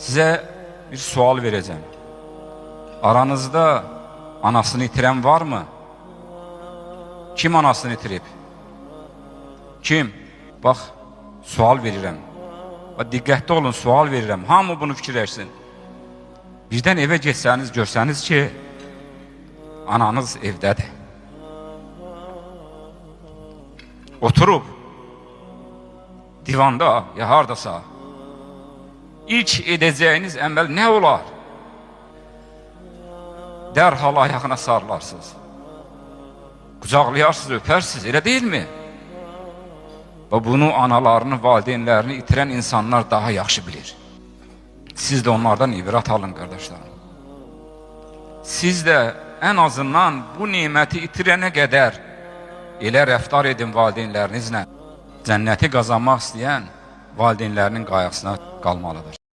Sizə bir sual verəcəm. Aranızda anasını itirən varmı? Kim anasını itirib? Kim? Bax, sual verirəm. Diqqətli olun, sual verirəm. Hamı bunu fikirləşsin. Birdən evə geçsəniz, görsəniz ki, ananız evdədir. Oturub, divanda ya hardasa, ilk edəcəyiniz əməl nə olar? Dərhal ayağına sarılarsınız. Qucaqlayarsınız, öpərsiniz, elə deyilmi? Və bunu analarını, valideynlərini itirən insanlar daha yaxşı bilir. Siz də onlardan ibrat alın, qardaşlarım. Siz də ən azından bu neməti itirənə qədər elə rəftar edin valideynlərinizlə. Cənnəti qazanmaq istəyən valideynlərinin qayğısına qalmalıdır.